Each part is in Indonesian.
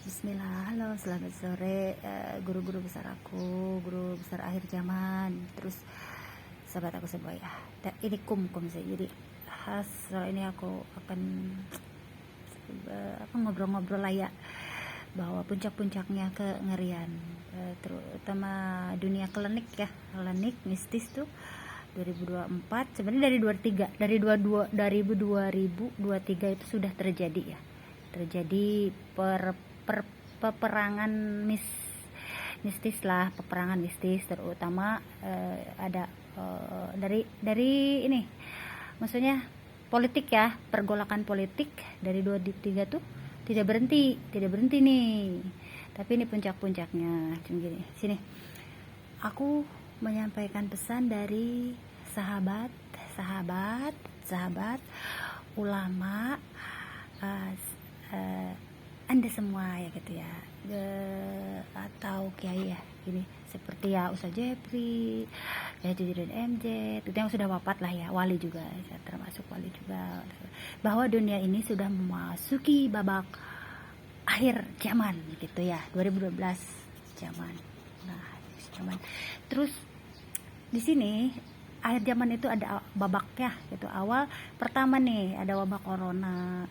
Bismillah, halo selamat sore guru-guru besar aku, guru besar akhir zaman, terus sahabat aku semua ya. Dan ini kum saya. Jadi sore ini aku akan ngobrol-ngobrol lah ya, bahwa puncak-puncaknya kengerian, terutama dunia klinik ya, klinik mistis tuh 2024, sebenarnya dari 23, dari 2023 itu sudah terjadi ya, terjadi peperangan mistis lah, peperangan mistis, terutama ada dari ini, maksudnya politik ya, pergolakan politik dari 23 tuh tidak berhenti nih. Tapi ini puncak-puncaknya. Cuma gini, sini aku menyampaikan pesan dari sahabat ulama, Anda semua ya gitu ya, atau kiai ya, gini seperti ya Ustaz Jepri, ya Jujudin MJ, itu yang sudah wafat lah ya, wali juga, ya, termasuk wali juga, bahwa dunia ini sudah memasuki babak akhir zaman gitu ya, 2012 zaman. Nah, zaman. Terus di sini akhir zaman itu ada babaknya gitu. Awal pertama nih ada wabah corona,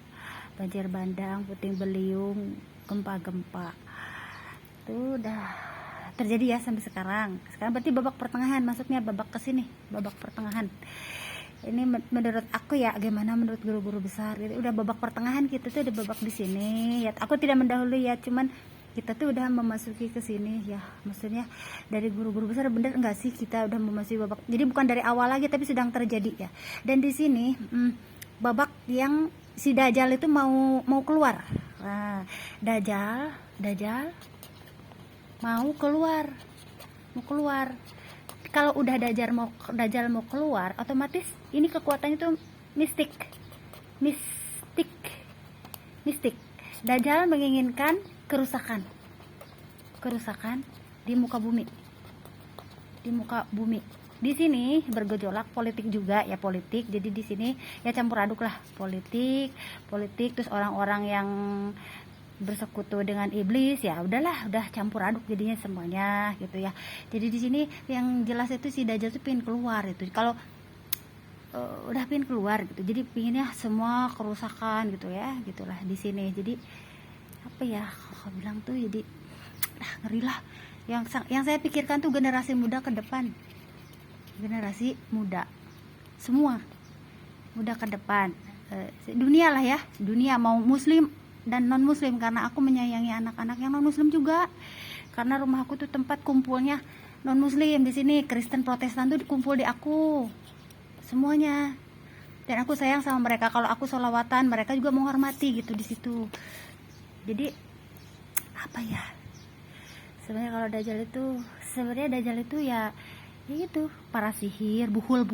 banjir bandang, puting beliung, gempa-gempa. Itu udah terjadi ya sampai sekarang. Sekarang berarti babak pertengahan, masuknya babak ke sini, babak pertengahan. Ini menurut aku ya, gimana menurut guru-guru besar gitu. Udah babak pertengahan, kita tuh udah babak di sini. Ya, aku tidak mendahului ya, cuman kita tuh udah memasuki ke sini ya. Maksudnya dari guru-guru besar, bener enggak sih kita udah memasuki babak. Jadi bukan dari awal lagi, tapi sedang terjadi ya. Dan di sini babak yang si Dajjal itu mau keluar. Nah, Dajjal mau keluar. Kalau udah Dajjal mau keluar, otomatis ini kekuatannya itu mistik. Dajjal menginginkan kerusakan di muka bumi. Di sini bergejolak politik juga ya, politik. Jadi di sini ya campur aduk lah, politik terus orang-orang yang bersekutu dengan iblis ya, udah campur aduk jadinya semuanya gitu ya. Jadi di sini yang jelas itu si Dajjal tuh pengen keluar itu. Kalau udah pengen keluar gitu, jadi pinginnya semua kerusakan gitu ya, gitulah di sini. Jadi apa ya, aku bilang tuh, jadi ngeri lah. Yang saya pikirkan tuh generasi muda ke depan, generasi muda semua, muda ke depan, dunia lah ya, dunia mau muslim dan non muslim, karena aku menyayangi anak-anak yang non muslim juga, karena rumah aku tuh tempat kumpulnya non muslim. Di sini Kristen Protestan tuh kumpul di aku semuanya, dan aku sayang sama mereka. Kalau aku sholawatan, mereka juga menghormati gitu di situ. Jadi apa ya, sebenarnya kalau Dajjal itu ya itu para sihir, buhul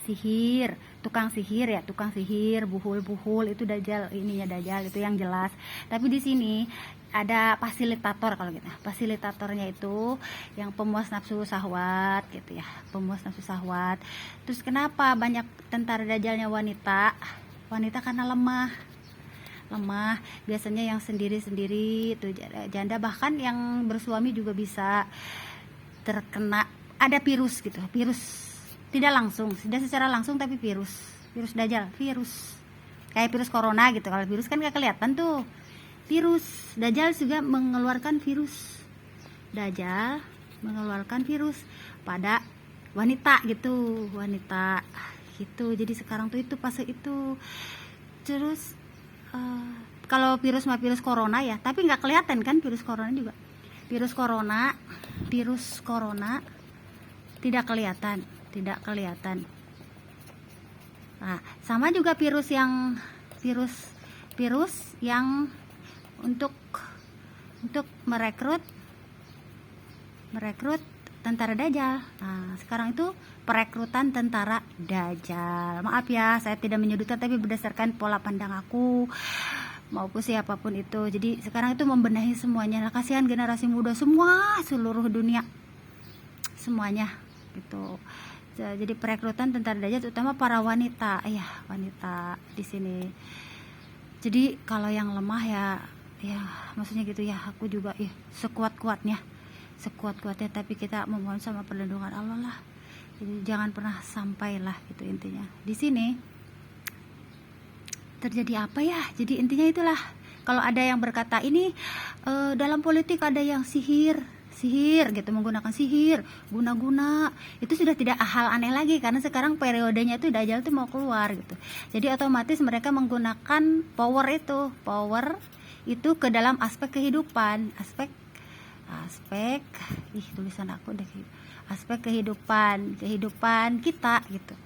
sihir, tukang sihir, buhul itu Dajjal, ininya Dajjal itu yang jelas. Tapi di sini ada fasilitator, kalau gitu. Fasilitatornya itu yang pemuas nafsu syahwat gitu ya, pemuas nafsu syahwat. Terus kenapa banyak tentara Dajjalnya wanita karena lemah. Biasanya yang sendiri itu janda, bahkan yang bersuami juga bisa terkena, ada virus gitu, virus tidak secara langsung, tapi virus Dajjal, kayak virus corona gitu. Kalau virus kan gak kelihatan tuh, virus Dajjal juga mengeluarkan virus. Dajjal mengeluarkan virus pada wanita gitu. Jadi sekarang tuh itu fase itu. Terus kalau virus corona ya, tapi nggak kelihatan kan virus corona juga. Virus corona tidak kelihatan. Nah, sama juga virus yang untuk merekrut tentara Dajjal. Nah, sekarang itu perekrutan tentara Dajjal. Maaf ya, saya tidak menyudutkan, tapi berdasarkan pola pandang aku maupun siapapun itu. Jadi sekarang itu membenahi semuanya. Nah, kasihan generasi muda semua, seluruh dunia semuanya gitu. Jadi perekrutan tentara Dajjal, terutama para wanita di sini. Jadi kalau yang lemah ya ya maksudnya gitu ya, aku juga ya sekuat-kuatnya tapi kita memohon sama perlindungan Allah lah. Jadi jangan pernah sampai lah gitu intinya. Di sini terjadi apa ya? Jadi intinya itulah, kalau ada yang berkata ini dalam politik ada yang sihir gitu, menggunakan sihir, guna-guna, itu sudah tidak hal aneh lagi karena sekarang periodenya itu Dajjal tuh mau keluar gitu. Jadi otomatis mereka menggunakan power itu ke dalam aspek kehidupan, aspek tulisan aku deh, aspek kehidupan kita gitu.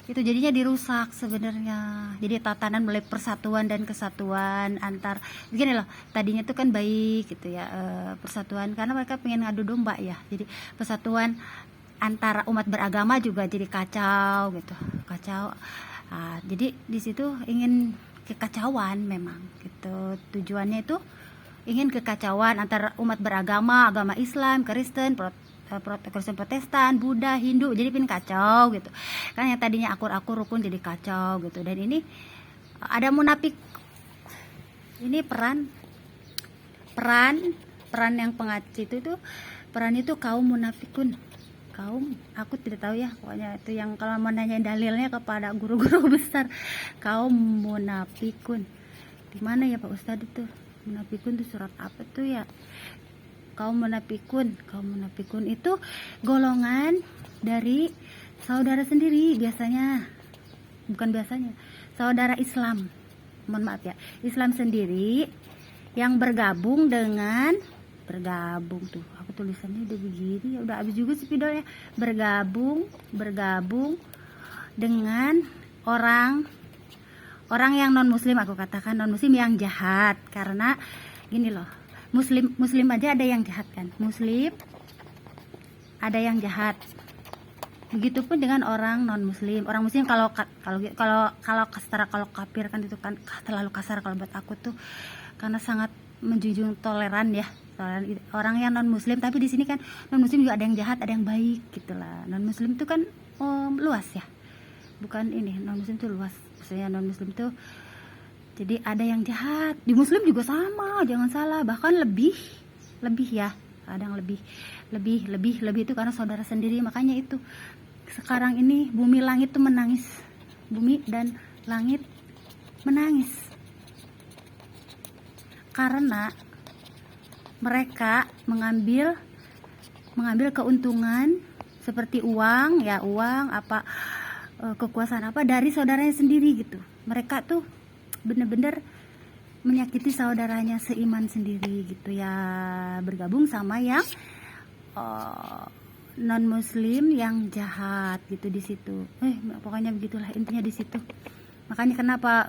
Itu jadinya dirusak sebenarnya. Jadi tatanan mulai persatuan dan kesatuan antar begini loh, tadinya tuh kan baik gitu ya, persatuan karena mereka pengen ngadu domba ya. Jadi persatuan antara umat beragama juga jadi kacau gitu, jadi di situ ingin kekacauan memang gitu, tujuannya itu ingin kekacauan antara umat beragama, agama Islam, Kristen, Kristen Protestan, Buddha, Hindu, jadi pin kacau gitu kan, yang tadinya akur-akur rukun jadi kacau gitu. Dan ini ada munafik, ini peran yang pengaci itu peran itu kaum munafikun, aku tidak tahu ya, pokoknya itu yang kalau mau nanyain dalilnya kepada guru-guru besar, kaum munafikun. Di mana ya Pak Ustadz itu munafikun itu surat apa tuh ya? Kaum munafikun itu golongan dari saudara sendiri, saudara Islam, mohon maaf ya, Islam sendiri yang bergabung tuh, aku tulisannya udah begini ya, udah habis juga spidolnya, bergabung dengan orang yang non muslim, aku katakan non muslim yang jahat. Karena gini loh, muslim aja ada yang jahat kan, muslim ada yang jahat, begitupun dengan orang non muslim. Orang muslim kalau kafir kan itu kan terlalu kasar kalau buat aku tuh, karena sangat menjunjung toleran ya, orang yang non muslim. Tapi di sini kan non muslim juga ada yang jahat, ada yang baik gitulah. Non muslim itu kan luas ya, bukan ini, non muslim tuh luas, maksudnya non muslim tuh jadi ada yang jahat. Di muslim juga sama, jangan salah, bahkan lebih ya, kadang lebih itu karena saudara sendiri. Makanya itu sekarang ini bumi langit tuh menangis, bumi dan langit menangis karena mereka mengambil keuntungan seperti uang apa, kekuasaan apa dari saudaranya sendiri gitu. Mereka tuh bener-bener menyakiti saudaranya seiman sendiri gitu ya, bergabung sama yang non muslim yang jahat gitu di situ. Pokoknya begitulah intinya di situ. Makanya kenapa